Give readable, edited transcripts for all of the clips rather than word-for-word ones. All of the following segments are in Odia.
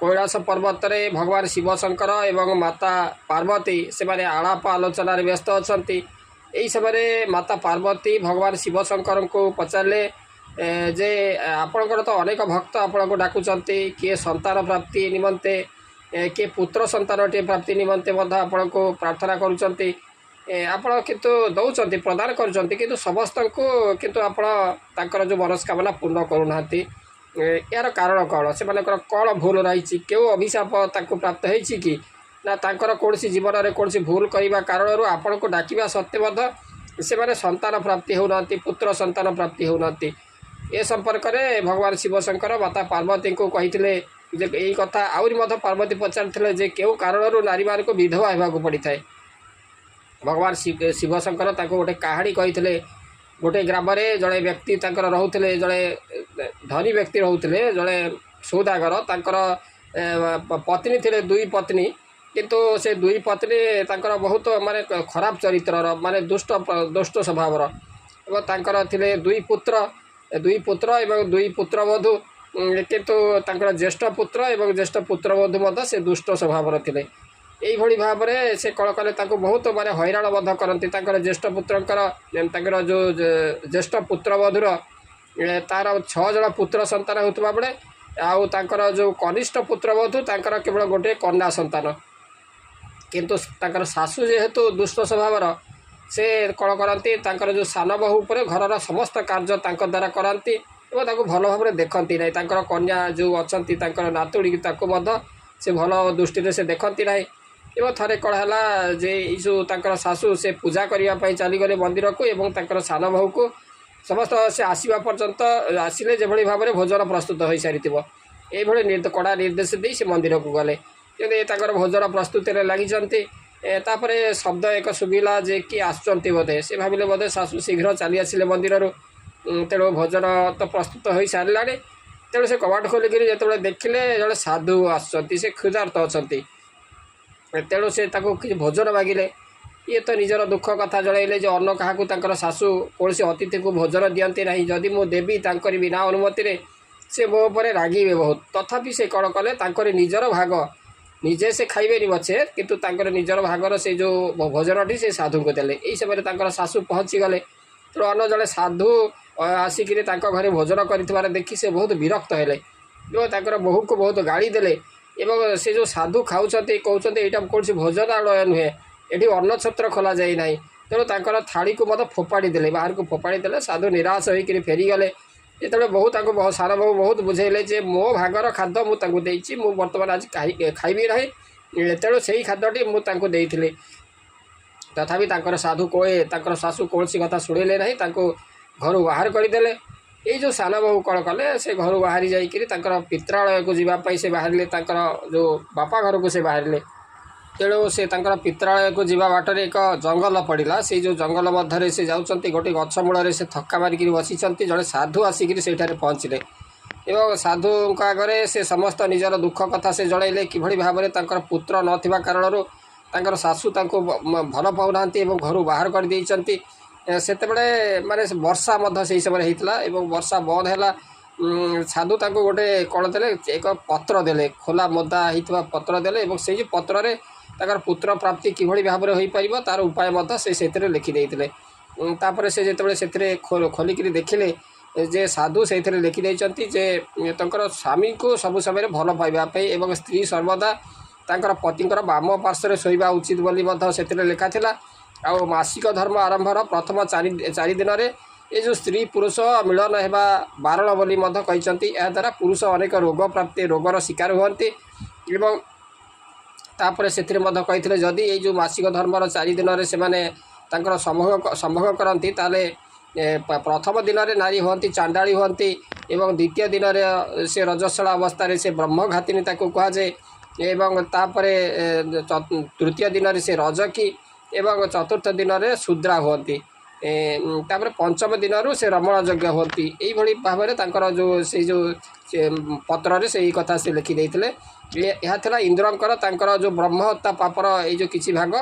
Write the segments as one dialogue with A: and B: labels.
A: कैलास पर्वत रे भगवान शिव शंकर एवं माता पार्वती से आलाप आलोचन व्यस्त अच्छा। यही समय माता पार्वती भगवान शिव शंकर को पचारे जे आपणकर तो अनेक भक्त आपण को डाकुचंती किए संतान प्राप्ति निमंते किए पुत्र संतान टे प्राप्ति निमंते आपण को प्रार्थना करुचंती आपण किंतु दौरान प्रदान कर समस्त को किंतु आपण जो मनस्कामना पूर्ण करूना यार कारण कौन से कौन भूल रही क्यों अभिशाप प्राप्त होती कि ना कौन जीवन में कौन भूल करने कारण आपण को डाकिबा सत्वे से संतान प्राप्ति होना पुत्र संतान प्राप्ति होना ए संपर्क में भगवान शिव शंकर माता पार्वती को कही यही कथा आहरी पार्वती पचार जे क्यों कारण नारी मान को विधवा होगा पड़ी था। भगवान शिव शंकर गोटे कहानी कही गोटे ग्राम में जड़े व्यक्ति रोते जड़े धनी व्यक्ति रोते जड़े सौदागर पत्नी थे दुई पत्नी किंतु से दुई पत्नी बहुत माने खराब चरित्र माने दुष्ट दुष्ट स्वभाव थे दुई पुत्र एवं दुई पुत्रवधू किंतु ज्येष्ठ पुत्र एवं ज्येष्ठ पुत्रवधू से दुष्ट स्वभाव थे। यही भाव में से कौन कले बहुत माने हैरान करती ज्येष्ठ पुत्र जो ज्येष्ठ पुत्रवधूर तार 6 जन पुत्र संतान होता बेले आउर जो कनिष्ठ पुत्रवधू केवल गोटे कन्या संतान किंतु सासू जेहेतु दुष्ट स्वभाव से कौन करती जो सान बहु पर घर समस्त कार्य द्वारा कराती और भल भाव में देखती ना कन्या जो अच्छा नातुड़ी से भल दृष्टि से देखती ना एवं थे कौन है जे जो सासू से पूजा करने चलीगले मंदिर को एवं सान बहु को समस्त से आसवा पर्यंत आसिले जो भाव में भोजन प्रस्तुत हो सारी ये कड़ा निर्देश दे से मंदिर को गले कि भोजन प्रस्तुत लगी तापर शब्द एक शुभिला जे कि आसुच्च बोधे से भाविले बोधे सासू शीघ्र चली आसिले मंदिर तेणु भोजन तो प्रस्तुत हो सारा तेणु से कबाट खोलिक जो देखिले जड़े साधु आसुच्च से क्षुधार्त अच्छा तेणु से किसी भोजन मागिले ये तो निजर दुख कथा जड़े जो अन्न क्या सासू कौन अतिथि को भोजन दियंती ना जदि मु देवी बिना अनुमति से मो पर रागिबे बहुत तथापि से कौन कले निजर भाग निजे से खाइबेनि पछे किंतु निजर भागर से जो भोजनटी से साधु को देले। यही समय सासू पहुँची गले तो अन्न जड़े साधु आसिक घरे भोजन कर देखी से बहुत विरक्त हेले एवं बहु को बहुत गाड़ी देले एवं से जो साधु खाऊँ कहते यहाँ कौन भोजनालय नुहे ये अन्न छत्र खोल जाए ना तेणु थाड़ी को मत फोपाड़ी देले बाहर को फोपाड़ी देले साधु निराश होकर फेरीगले जो बहुत सान बहु बहुत बुझेले जे मो भागर खाद्य मुझे बर्तमान आज खाइबी ना तेणु से ही खाद्यटी मुझे तथापि साधु कोए सासू कौन कथा शुणिले ना घर बाहर करदे। ये जो सान बहु कौन कले से घर बाहरी जाकर पित्रालय को जीवाई से बाहर जो बापा घर को से बाहर तेणु से पित्रालय को जीवा बाटर एक जंगल पड़ा से जो जंगल मध्य से जाऊँच गोटे गछमूल से थक्का मारिक बसी जड़े साधु आसिक पहुँचले एवं साधु आगे से समस्त निजर दुख कथा से जड़े कि भाव में पुत्र नथिबा कारण सासू भल पाऊना घर बाहर कर देइचंती सेतेबेले माने वर्षा से समय होता वर्षा बंद है साधु गोटे कौन देले एक पत्र देले खोला मोदा होता पत्र देले से पत्र पुत्र प्राप्ति किभली भाव में हो पार तार उपाय से लिखिदे से जो खोलिक देखिले जे साधु से लिखिदे जे स्वामी को सबु समय भल पाइबापी एवं स्त्री सर्वदा पतिंकर बाम पार्श्व शोवा उचित बोली से लिखा था आ मासिक धर्म आरंभर प्रथम 4 दिन में ये जो स्त्री पुरुष मिलन होगा बारण बोली कहते द्वारा पुरुष अनेक रोग प्राप्ति रोगर शिकार हुए तापर से कहते जदि ये जो मासिक धर्मर 4 दिन में से संभोग करती ताले प्रथम दिन में नारी हमें चांडाड़ी हमें एवं द्वितीय दिन में से रजस्वला अवस्था से ब्रह्मघातिनी कहुए एवं तापर तृतीय दिन में से रजकी एवं चतुर्थ दिन में शूद्रा हमें तापर पंचम दिन से रमण यज्ञ होती यही भाव में जो से जो पत्र से ही कथा से लिखिदे यह था इंद्रंकर जो ब्रह्म हत्या पापर ये जो किसी भाग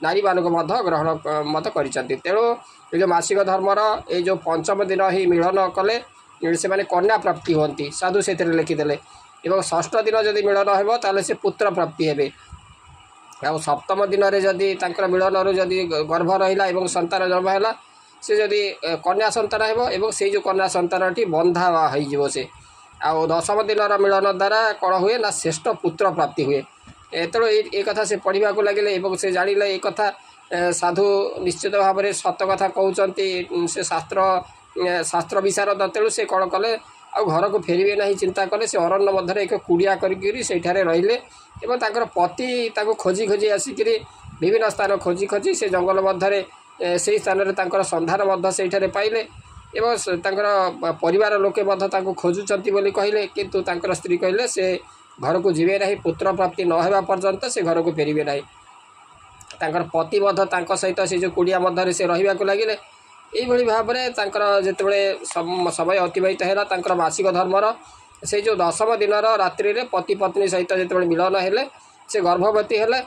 A: नारी मान ग्रहण मत कर तेणु ये जो मासिक धर्मर ये जो पंचम दिन ही मिलन कले से कन्या प्राप्ति होती साधु से लिखिदे ଏବଂ ଷଷ୍ଠ ଦିନ ଯଦି ମିଳନ ହେବ ତାହେଲେ ସେ ପୁତ୍ର ପ୍ରାପ୍ତି ହେବେ। ଆଉ ସପ୍ତମ ଦିନରେ ଯଦି ତାଙ୍କର ମିଳନରୁ ଯଦି ଗର୍ଭ ରହିଲା ଏବଂ ସନ୍ତାନ ଜନ୍ମ ହେଲା, ସେ ଯଦି କନ୍ୟା ସନ୍ତାନ ହେବ ଏବଂ ସେଇ ଯେଉଁ କନ୍ୟା ସନ୍ତାନଟି ବନ୍ଧା ହୋଇଯିବ ସେ। ଆଉ ଦଶମ ଦିନର ମିଳନ ଦ୍ୱାରା କ'ଣ ହୁଏ ନା ଶ୍ରେଷ୍ଠ ପୁତ୍ର ପ୍ରାପ୍ତି ହୁଏ। ତେଣୁ ଏ କଥା ସେ ପଢ଼ିବାକୁ ଲାଗିଲେ ଏବଂ ସେ ଜାଣିଲେ ଏ କଥା ସାଧୁ ନିଶ୍ଚିତ ଭାବରେ ସତ କଥା କହୁଛନ୍ତି, ସେ ଶାସ୍ତ୍ର ବିଶାରଦ। ତେଣୁ ସେ କ'ଣ କଲେ, ଆଉ ଘରକୁ ଫେରିବେ ନାହିଁ ଚିନ୍ତା କଲେ। ସେ ଅରଣ୍ୟ ମଧ୍ୟରେ ଏକ କୁଡ଼ିଆ କରିକିରି ସେଇଠାରେ ରହିଲେ ଏବଂ ତାଙ୍କର ପତି ତାଙ୍କୁ ଖୋଜି ଖୋଜି ଆସିକିରି ବିଭିନ୍ନ ସ୍ଥାନ ଖୋଜି ଖୋଜି ସେ ଜଙ୍ଗଲ ମଧ୍ୟରେ ସେହି ସ୍ଥାନରେ ତାଙ୍କର ସନ୍ଧାନ ମଧ୍ୟ ସେଇଠାରେ ପାଇଲେ ଏବଂ ତାଙ୍କର ପରିବାର ଲୋକେ ମଧ୍ୟ ତାଙ୍କୁ ଖୋଜୁଛନ୍ତି ବୋଲି କହିଲେ। କିନ୍ତୁ ତାଙ୍କର ସ୍ତ୍ରୀ କହିଲେ ସେ ଘରକୁ ଯିବେ ନାହିଁ, ପୁତ୍ର ପ୍ରାପ୍ତି ନ ହେବା ପର୍ଯ୍ୟନ୍ତ ସେ ଘରକୁ ଫେରିବେ ନାହିଁ। ତାଙ୍କର ପତି ମଧ୍ୟ ତାଙ୍କ ସହିତ ସେ ଯେଉଁ କୁଡ଼ିଆ ମଧ୍ୟରେ ସେ ରହିବାକୁ ଲାଗିଲେ। ଏଇଭଳି ଭାବରେ ତାଙ୍କର ଯେତେବେଳେ ସମୟ ଅତିବାହିତ ହେଲା, ତାଙ୍କର ମାସିକ ଧର୍ମର ସେଇ ଯେଉଁ ଦଶମ ଦିନର ରାତ୍ରିରେ ପତି ପତ୍ନୀ ସହିତ ଯେତେବେଳେ ମିଳନ ହେଲେ, ସେ ଗର୍ଭବତୀ ହେଲେ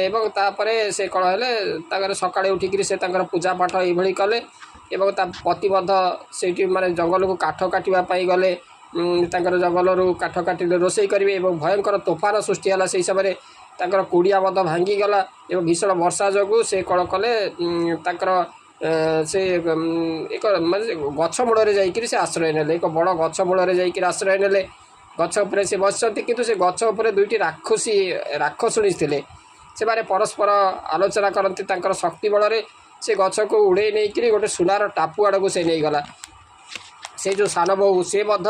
A: ଏବଂ ତାପରେ ସେ କ'ଣ ହେଲେ, ତାଙ୍କର ସକାଳେ ଉଠିକିରି ସେ ତାଙ୍କର ପୂଜା ପାଠ ଏଇଭଳି କଲେ ଏବଂ ତା ପତି ମଧ୍ୟ ସେଇଠି ମାନେ ଜଙ୍ଗଲକୁ କାଠ କାଟିବା ପାଇଁ ଗଲେ। ତାଙ୍କର ଜଙ୍ଗଲରୁ କାଠ କାଟିଲେ ରୋଷେଇ କରିବେ ଏବଂ ଭୟଙ୍କର ତୋଫାନ ସୃଷ୍ଟି ହେଲା। ସେହି ସମୟରେ ତାଙ୍କର କୁଡ଼ିଆ ମଧ୍ୟ ଭାଙ୍ଗିଗଲା ଏବଂ ଭୀଷଣ ବର୍ଷା ଯୋଗୁଁ ସେ କ'ଣ କଲେ, ତାଙ୍କର ସେ ଏକ ମାନେ ଗଛ ମୂଳରେ ଯାଇକରି ସେ ଆଶ୍ରୟ ନେଲେ। ଏକ ବଡ଼ ଗଛ ମୂଳରେ ଯାଇକରି ଆଶ୍ରୟ ନେଲେ। ଗଛ ଉପରେ ସେ ବସିଛନ୍ତି, କିନ୍ତୁ ସେ ଗଛ ଉପରେ ଦୁଇଟି ରାକ୍ଷସୁଣୀ ଥିଲେ। ସେମାନେ ପରସ୍ପର ଆଲୋଚନା କରନ୍ତି ତାଙ୍କର ଶକ୍ତି ବଳରେ। ସେ ଗଛକୁ ଉଡ଼େଇ ନେଇକରି ଗୋଟେ ସୁନାର ଟାପୁ ଆଡ଼କୁ ସେ ନେଇଗଲା। ସେ ଯେଉଁ ସାନ ବୋହୂ ସେ ମଧ୍ୟ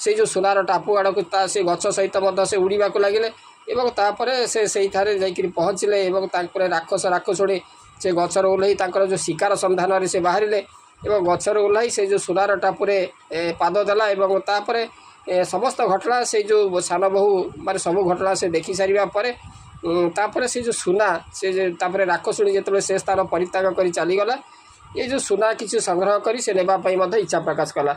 A: ସେଇ ଯେଉଁ ସୁନାର ଟାପୁ ଆଡ଼କୁ ସେ ଗଛ ସହିତ ମଧ୍ୟ ସେ ଉଡ଼ିବାକୁ ଲାଗିଲେ ଏବଂ ତାପରେ ସେ ସେଇଠାରେ ଯାଇକରି ପହଞ୍ଚିଲେ ଏବଂ ତାଙ୍କର ରାକ୍ଷସୁଣୀ ସେ ଗଛରୁ ଓହ୍ଲାଇ ତାଙ୍କର ଯେଉଁ ଶିକାର ସନ୍ଧାନରେ ସେ ବାହାରିଲେ ଏବଂ ଗଛରୁ ଓହ୍ଲାଇ ସେ ଯେଉଁ ସୁନାର ଟାପୁରେ ପାଦ ଦେଲା ଏବଂ ତାପରେ ସମସ୍ତ ଘଟଣା ସେଇ ଯେଉଁ ସାନ ବୋହୂ ମାନେ ସବୁ ଘଟଣା ସେ ଦେଖିସାରିବା ପରେ ତାପରେ ସେ ଯେଉଁ ସୁନା ତାପରେ ରାକ୍ଷସୁଣୀ ଯେତେବେଳେ ସେ ସ୍ଥାନ ପରିତ୍ୟାଗ କରି ଚାଲିଗଲା, ଏ ଯେଉଁ ସୁନା କିଛି ସଂଗ୍ରହ କରି ସେ ନେବା ପାଇଁ ମଧ୍ୟ ଇଚ୍ଛା ପ୍ରକାଶ କଲା।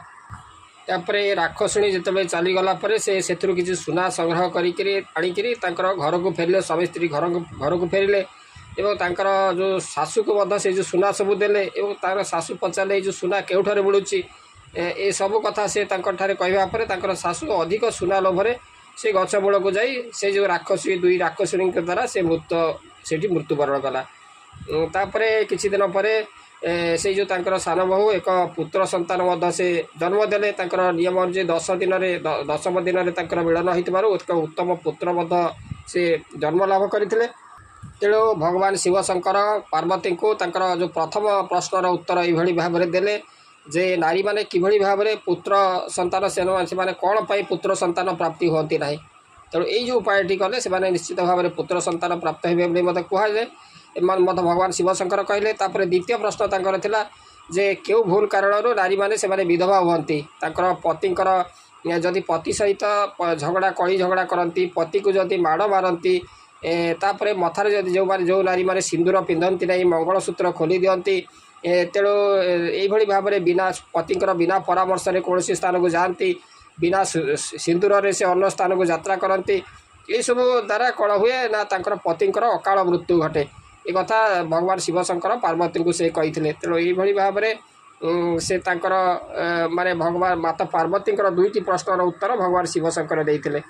A: ତାପରେ ରାକ୍ଷସୁଣୀ ଯେତେବେଳେ ଚାଲିଗଲା ପରେ ସେ ସେଥିରୁ କିଛି ସୁନା ସଂଗ୍ରହ କରିକିରି ଆଣିକିରି ତାଙ୍କର ଘରକୁ ଫେରିଲେ। ସ୍ୱାମୀ ସ୍ତ୍ରୀ ଘରକୁ ଫେରିଲେ ଏବଂ ତାଙ୍କର ଯେଉଁ ଶାଶୁକୁ ମଧ୍ୟ ସେ ଯେଉଁ ସୁନା ସବୁ ଦେଲେ ଏବଂ ତାଙ୍କର ଶାଶୁ ପଚାରିଲେ ଏଇ ଯେଉଁ ସୁନା କେଉଁଠାରେ ମିଳୁଛି, ଏସବୁ କଥା ସେ ତାଙ୍କଠାରେ କହିବା ପରେ ତାଙ୍କର ଶାଶୁ ଅଧିକ ସୁନା ଲୋଭରେ ସେ ଗଛ ମୂଳକୁ ଯାଇ ସେ ଯେଉଁ ଦୁଇ ରାକ୍ଷସୁଣୀଙ୍କ ଦ୍ୱାରା ସେ ସେଇଠି ମୃତ୍ୟୁବରଣ କଲା। ତାପରେ କିଛି ଦିନ ପରେ ସେଇ ଯେଉଁ ତାଙ୍କର ସାନ ବୋହୂ ଏକ ପୁତ୍ର ସନ୍ତାନ ମଧ୍ୟ ସେ ଜନ୍ମ ଦେଲେ। ତାଙ୍କର ନିୟମ ଅନୁଯାୟୀ ଦଶମ ଦିନରେ ତାଙ୍କର ମିଳନ ହୋଇଥିବାରୁ ଏକ ଉତ୍ତମ ପୁତ୍ର ମଧ୍ୟ ସେ ଜନ୍ମ ଲାଭ କରିଥିଲେ। ତେଣୁ ଭଗବାନ ଶିବ ଶଙ୍କର ପାର୍ବତୀଙ୍କୁ ତାଙ୍କର ଯେଉଁ ପ୍ରଥମ ପ୍ରଶ୍ନର ଉତ୍ତର ଏଇଭଳି ଭାବରେ ଦେଲେ ଯେ ନାରୀମାନେ କିଭଳି ଭାବରେ ପୁତ୍ର ସନ୍ତାନ ସେମାନେ କ'ଣ ପାଇଁ ପୁତ୍ର ସନ୍ତାନ ପ୍ରାପ୍ତି ହୁଅନ୍ତି ନାହିଁ। ତେଣୁ ଏଇ ଯେଉଁ ଉପାୟଟି କଲେ ସେମାନେ ନିଶ୍ଚିତ ଭାବରେ ପୁତ୍ର ସନ୍ତାନ ପ୍ରାପ୍ତ ହେବେ ବୋଲି ମଧ୍ୟ କୁହାଯାଏ। ଏମାନେ ମଧ୍ୟ ଭଗବାନ ଶିବ ଶଙ୍କର କହିଲେ। ତାପରେ ଦ୍ୱିତୀୟ ପ୍ରଶ୍ନ ତାଙ୍କର ଥିଲା ଯେ କେଉଁ ଭୁଲ କାରଣରୁ ନାରୀମାନେ ସେମାନେ ବିଧବା ହୁଅନ୍ତି। ତାଙ୍କର ପତିଙ୍କର ଯଦି ପତି ସହିତ କଳି ଝଗଡ଼ା କରନ୍ତି, ପତିକୁ ଯଦି ମାଡ଼ ମାରନ୍ତି, ତାପରେ ମଥାରେ ଯଦି ଯେଉଁ ନାରୀମାନେ ସିନ୍ଦୁର ପିନ୍ଧନ୍ତି ନାହିଁ, ମଙ୍ଗଳସୂତ୍ର ଖୋଲି ଦିଅନ୍ତି, ତେଣୁ ଏଇଭଳି ଭାବରେ ପତିଙ୍କର ବିନା ପରାମର୍ଶରେ କୌଣସି ସ୍ଥାନକୁ ଯାଆନ୍ତି, ବିନା ସିନ୍ଦୁରରେ ସେ ଅନ୍ୟ ସ୍ଥାନକୁ ଯାତ୍ରା କରନ୍ତି, ଏଇସବୁ ଦ୍ୱାରା କ'ଣ ହୁଏ ନା ତାଙ୍କର ପତିଙ୍କର ଅକାଳ ମୃତ୍ୟୁ ଘଟେ। ଏ କଥା ଭଗବାନ ଶିବ ଶଙ୍କର ପାର୍ବତୀଙ୍କୁ ସେ କହିଥିଲେ। ତେଣୁ ଏଇଭଳି ଭାବରେ ସେ ତାଙ୍କର ମାନେ ଭଗବାନ ମାତା ପାର୍ବତୀଙ୍କର ଦୁଇଟି ପ୍ରଶ୍ନର ଉତ୍ତର ଭଗବାନ ଶିବ ଶଙ୍କର ଦେଇଥିଲେ।